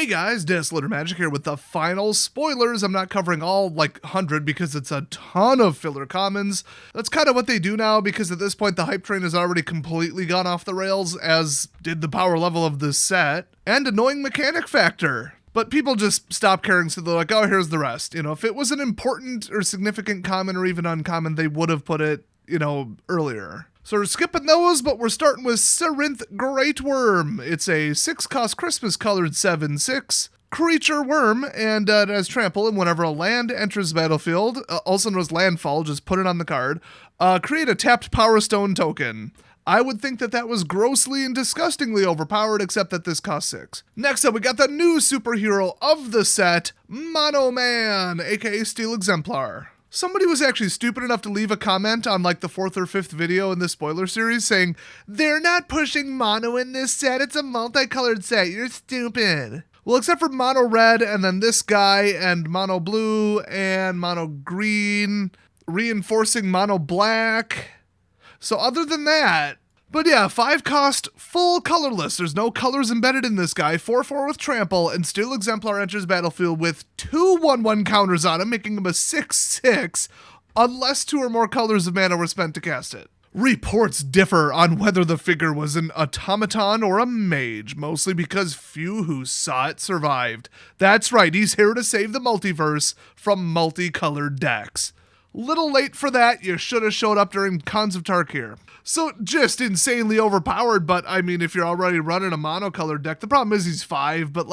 Hey guys, Desolator Magic here with the final spoilers. I'm not covering all 100 because it's a ton of filler commons. That's kind of what they do now because at this point the hype train has already completely gone off the rails, as did the power level of this set, and annoying mechanic factor. But people just stop caring, so they're like, oh, here's the rest. If it was an important or significant common or even uncommon, they would have put it, earlier. So we're skipping those, but we're starting with Sarinth Great Worm. It's a 6-cost Christmas-colored 7/6 creature worm, and it has trample, and whenever a land enters the battlefield, also known as landfall, just put it on the card, create a tapped Power Stone token. I would think that was grossly and disgustingly overpowered, except that this costs 6. Next up, we got the new superhero of the set, Mono Man, aka Steel Exemplar. Somebody was actually stupid enough to leave a comment on the 4th or 5th video in this spoiler series saying, they're not pushing mono in this set, it's a multicolored set, you're stupid. Well, except for mono red and then this guy and mono blue and mono green, reinforcing mono black. So other than that, but yeah, 5-cost, full colorless. There's no colors embedded in this guy. 4/4 with trample, and Steel Exemplar enters battlefield with 2 1/1 counters on him, making him a 6/6, unless 2 or more colors of mana were spent to cast it. Reports differ on whether the figure was an automaton or a mage, mostly because few who saw it survived. That's right, he's here to save the multiverse from multicolored decks. Little late for that, you should have showed up during Cons of Tarkir. So just insanely overpowered, but I mean, if you're already running a monocolored deck, the problem is he's 5, but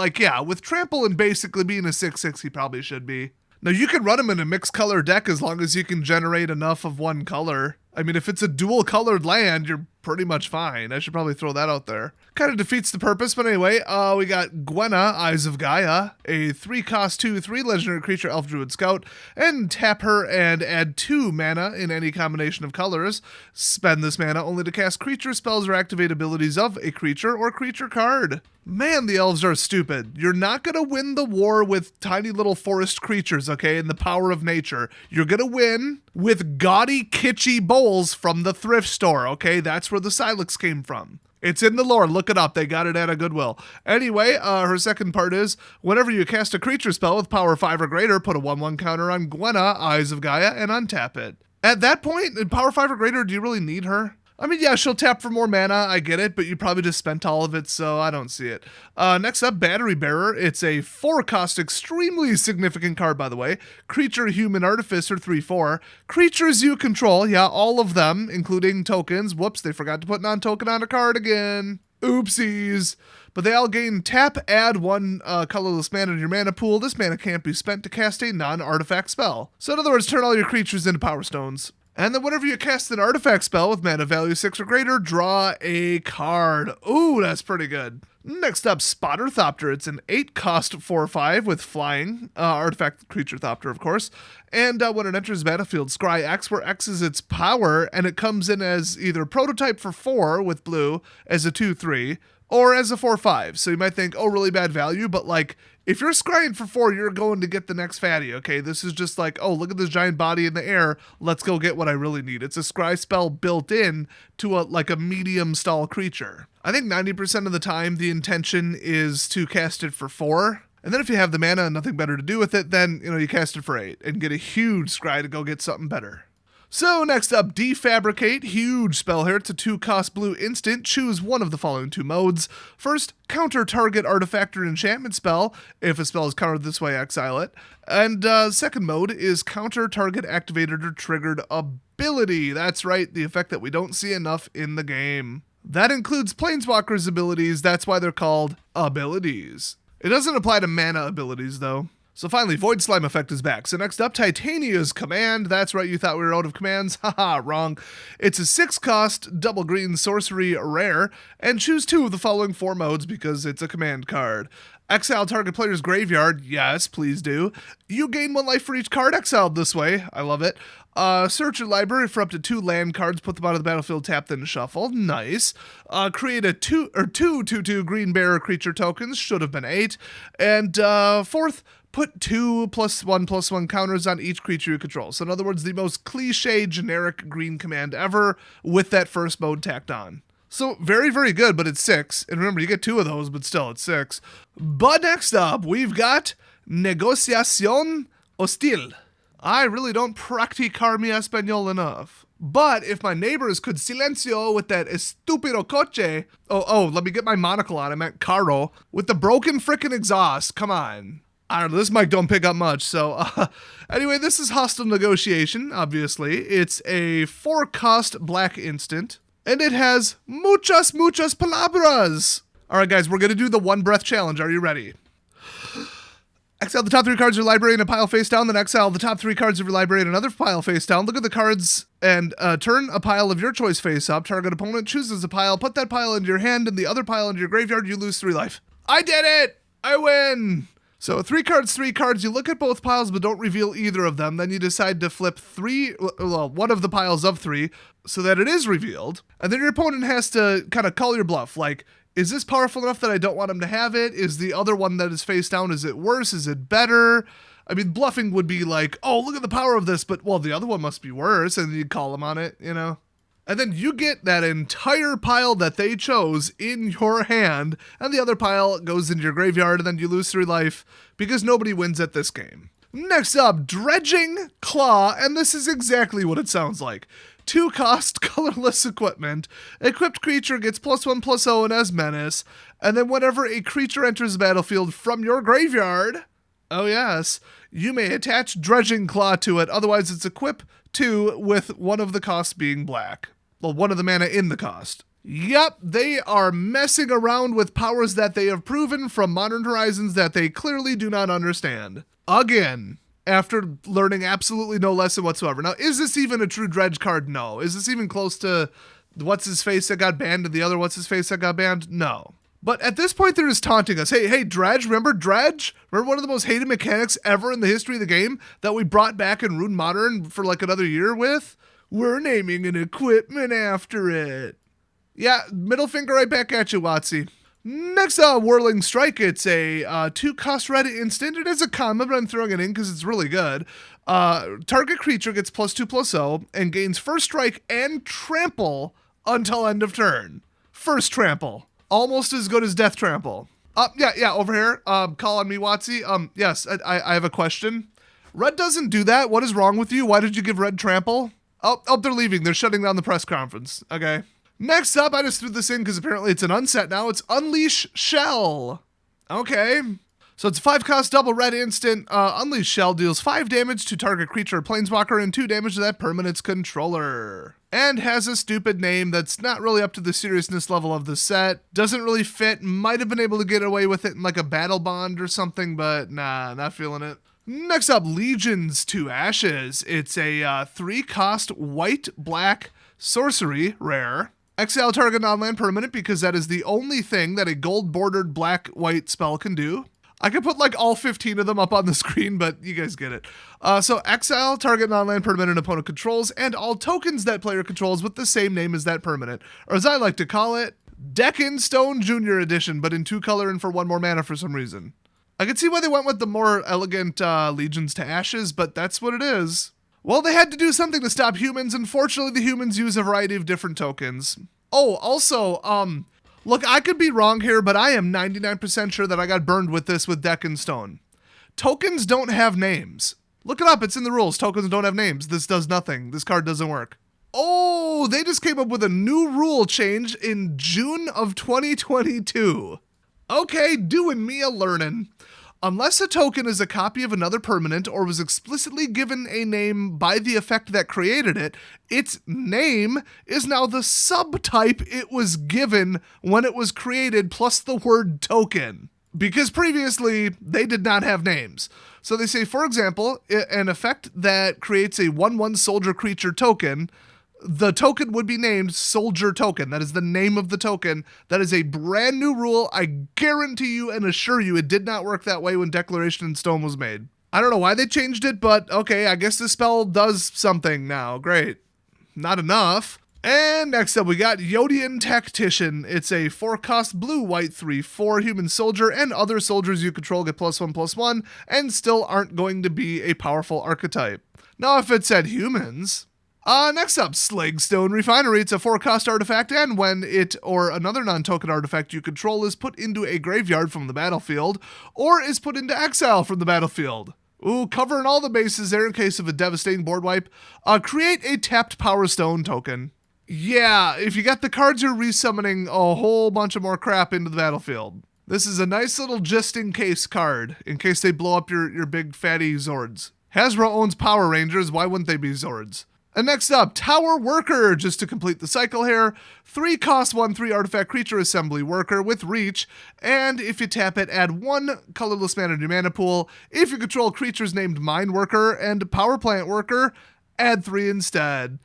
with trample and basically being a 6/6, he probably should be. Now you can run him in a mixed color deck as long as you can generate enough of one color. I mean, if it's a dual colored land, you're pretty much fine. I should probably throw that out there. Kind of defeats the purpose, but anyway, we got Gwenna, Eyes of Gaia, a 3-cost 2/3 legendary creature, Elf Druid Scout, and tap her and add 2 mana in any combination of colors. Spend this mana only to cast creature spells or activate abilities of a creature or creature card. Man, the elves are stupid. You're not going to win the war with tiny little forest creatures, okay, and the power of nature. You're going to win with gaudy, kitschy bowls from the thrift store, okay? That's where the Silex came from. It's in the lore. Look it up. They got it at a Goodwill. Anyway, her second part is, whenever you cast a creature spell with power 5 or greater, put a 1/1 counter on Gwenna, Eyes of Gaia, and untap it. At that point, in power 5 or greater, do you really need her? I mean, yeah, she'll tap for more mana, I get it, but you probably just spent all of it, so I don't see it. Next up, Battery Bearer. It's a 4-cost, extremely significant card, by the way. Creature, Human Artificer, 3/4. Creatures you control, yeah, all of them, including tokens. Whoops, they forgot to put non-token on a card again. Oopsies. But they all gain tap, add 1 colorless mana to your mana pool. This mana can't be spent to cast a non-artifact spell. So in other words, turn all your creatures into Power Stones. And then whenever you cast an artifact spell with mana value 6 or greater, draw a card. Ooh, that's pretty good. Next up, Spotter Thopter. It's an 8-cost 4/5 with flying, artifact creature Thopter, of course. And when it enters battlefield, scry X, where X is its power, and it comes in as either prototype for 4 with blue as a 2/3, or as a 4/5. So you might think, oh, really bad value, but if you're scrying for 4, you're going to get the next fatty, okay? This is just oh, look at this giant body in the air. Let's go get what I really need. It's a scry spell built in to a medium stall creature. I think 90% of the time the intention is to cast it for 4. And then if you have the mana and nothing better to do with it, then, you cast it for 8 and get a huge scry to go get something better. So next up, Defabricate. Huge spell here. It's a 2-cost blue instant. Choose one of the following 2 modes. First, counter target artifact or enchantment spell. If a spell is countered this way, exile it. And second mode is counter target activated or triggered ability. That's right, the effect that we don't see enough in the game. That includes Planeswalker's abilities. That's why they're called abilities. It doesn't apply to mana abilities, though. So finally, Void Slime effect is back. So next up, Titania's Command. That's right, you thought we were out of commands. Haha, wrong. It's a 6-cost, double green sorcery rare, and choose 2 of the following 4 modes because it's a command card. Exile target player's graveyard. Yes, please do. You gain 1 life for each card exiled this way. I love it. Search your library for up to 2 land cards, put them out of the battlefield, tap, then shuffle. Nice. Create a 2/2 green bearer creature tokens. Should have been 8. And fourth, put 2+1/+1 counters on each creature you control. So in other words, the most cliche generic green command ever with that first mode tacked on. So very, very good, but it's 6. And remember, you get 2 of those, but still, it's 6. But next up, we've got Negociación Hostil. I really don't practicar mi español enough. But if my neighbors could silencio with that estúpido coche... Oh, let me get my monocle on. I meant carro. With the broken frickin' exhaust. Come on. I don't know, this mic don't pick up much, so... Anyway, this is Hostile Negotiation, obviously. It's a 4-cost black instant. And it has muchas palabras. All right, guys, we're going to do the 1 breath challenge. Are you ready? Exile the top 3 cards of your library in a pile face down, then exile the top 3 cards of your library in another pile face down. Look at the cards and turn a pile of your choice face up. Target opponent chooses a pile. Put that pile into your hand and the other pile into your graveyard. You lose 3 life. I did it! I win! So 3 cards. You look at both piles but don't reveal either of them. Then you decide to flip 1 of the piles of 3 so that it is revealed. And then your opponent has to kind of call your bluff. Like, is this powerful enough that I don't want him to have it? Is the other one that is face down, is it worse? Is it better? I mean, bluffing would be like, oh, look at the power of this, but, well, the other one must be worse, and you call him on it, you know? And then you get that entire pile that they chose in your hand, and the other pile goes into your graveyard, and then you lose 3 life because nobody wins at this game. Next up, Dredging Claw, and this is exactly what it sounds like. 2-cost colorless equipment. Equipped creature gets +1/+0 and as menace, and then whenever a creature enters the battlefield from your graveyard, oh yes, you may attach Dredging Claw to it, otherwise it's equip 2 with 1 of the costs being black. Well, 1 of the mana in the cost. Yep, they are messing around with powers that they have proven from Modern Horizons that they clearly do not understand. Again, after learning absolutely no lesson whatsoever. Now, is this even a true Dredge card? No. Is this even close to What's-His-Face that got banned and the other What's-His-Face that got banned? No. But at this point, they're just taunting us. Hey, Dredge, remember Dredge? Remember one of the most hated mechanics ever in the history of the game that we brought back in Rune Modern for like another year with? We're naming an equipment after it. Yeah, middle finger right back at you, Watsy. Next up, Whirling Strike. It's a 2-cost red instant. It is a common, but I'm throwing it in because it's really good. Target creature gets +2/+0 and gains first strike and trample until end of turn. First trample. Almost as good as death trample. Yeah, over here. Call on me, Watsy. Yes, I have a question. Red doesn't do that. What is wrong with you? Why did you give red trample? Oh, they're leaving. They're shutting down the press conference. Okay. Next up, I just threw this in because apparently it's an unset now. It's Unleash Shell. Okay. So it's a 5-cost double red instant. Unleash Shell deals 5 damage to target creature or planeswalker and 2 damage to that permanent's controller. And has a stupid name that's not really up to the seriousness level of the set. Doesn't really fit. Might have been able to get away with it in like a battle bond or something, but nah, not feeling it. Next up, Legions to Ashes. It's a 3-cost white-black sorcery rare. Exile target non-land permanent because that is the only thing that a gold-bordered black-white spell can do. I could put like all 15 of them up on the screen, but you guys get it. So exile target non-land permanent an opponent controls and all tokens that player controls with the same name as that permanent. Or as I like to call it, Deckenstone Junior Edition, but in 2 color and for 1 more mana for some reason. I can see why they went with the more elegant Legions to Ashes, but that's what it is. Well, they had to do something to stop humans. Unfortunately, the humans use a variety of different tokens. Oh, also, look, I could be wrong here, but I am 99% sure that I got burned with this with Deckenstone. Tokens don't have names. Look it up, it's in the rules. Tokens don't have names. This does nothing. This card doesn't work. Oh, they just came up with a new rule change in June of 2022. Okay, doing me a learning. Unless a token is a copy of another permanent or was explicitly given a name by the effect that created it, its name is now the subtype it was given when it was created plus the word token. Because previously, they did not have names. So they say, for example, an effect that creates a 1/1 soldier creature token, the token would be named Soldier Token. That is the name of the token. That is a brand new rule. I guarantee you and assure you it did not work that way when Declaration in Stone was made. I don't know why they changed it, but okay, I guess this spell does something now. Great. Not enough. And next up we got Yodian Tactician. It's a 4-cost blue-white 3/4 human soldier, and other soldiers you control get +1/+1 and still aren't going to be a powerful archetype. Now if it said humans, Next up, Slagstone Refinery. It's a 4-cost artifact, and when it or another non-token artifact you control is put into a graveyard from the battlefield, or is put into exile from the battlefield. Ooh, covering all the bases there in case of a devastating board wipe. Create a tapped Power Stone token. Yeah, if you got the cards, you're resummoning a whole bunch of more crap into the battlefield. This is a nice little just-in-case card, in case they blow up your big fatty Zords. Hasbro owns Power Rangers, why wouldn't they be Zords? And next up, Tower Worker, just to complete the cycle here. 3-cost 1/3 artifact creature assembly worker with reach, and if you tap it, add 1 colorless mana to your mana pool. If you control creatures named Mine Worker and Power Plant Worker, add 3 instead.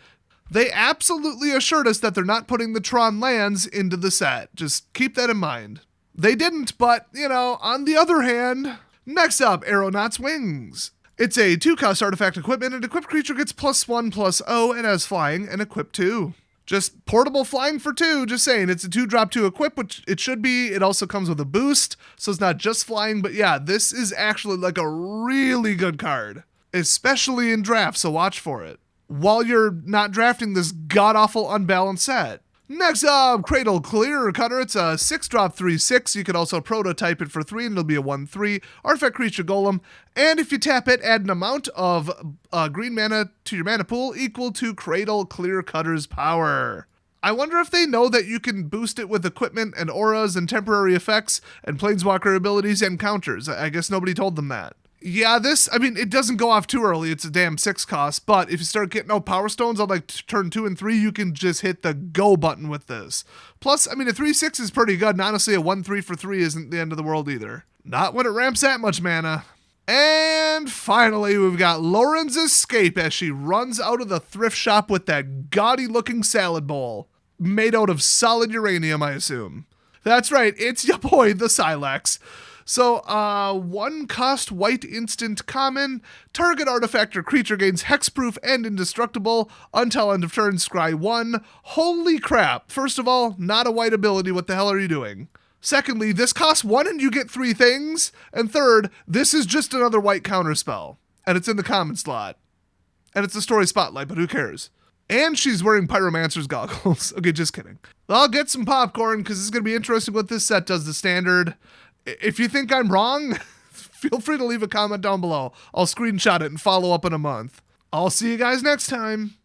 They absolutely assured us that they're not putting the Tron lands into the set. Just keep that in mind. They didn't, but, on the other hand. Next up, Aeronaut's Wings. It's a 2-cost artifact equipment. An equipped creature gets +1/+0 and has flying and equip 2. Just portable flying for 2, just saying. It's a 2-drop 2 equip, which it should be. It also comes with a boost, so it's not just flying. But yeah, this is actually like a really good card, especially in draft, so watch for it while you're not drafting this god-awful unbalanced set. Next up, Cradle Clear Cutter. It's a 6-drop 3/6. You can also prototype it for 3, and it'll be a 1/3 artifact creature golem. And if you tap it, add an amount of green mana to your mana pool equal to Cradle Clear Cutter's power. I wonder if they know that you can boost it with equipment and auras and temporary effects and planeswalker abilities and counters. I guess nobody told them that. Yeah, it doesn't go off too early. It's a damn 6-cost, but if you start getting out Power Stones on like turn 2 and 3, you can just hit the go button with this. Plus, a 3/6 is pretty good, and honestly, a 1/3 for 3 isn't the end of the world either. Not when it ramps that much mana. And finally, we've got Lauren's Escape as she runs out of the thrift shop with that gaudy-looking salad bowl. Made out of solid uranium, I assume. That's right, it's ya boy, the Silex. So, 1-cost white instant common. Target artifact or creature gains hexproof and indestructible until end of turn, scry 1. Holy crap. First of all, not a white ability. What the hell are you doing? Secondly, this costs 1 and you get 3 things. And third, this is just another white counterspell. And it's in the common slot. And it's a story spotlight, but who cares? And she's wearing Pyromancer's goggles. Okay, just kidding. I'll get some popcorn because it's going to be interesting what this set does to standard. If you think I'm wrong, feel free to leave a comment down below. I'll screenshot it and follow up in a month. I'll see you guys next time.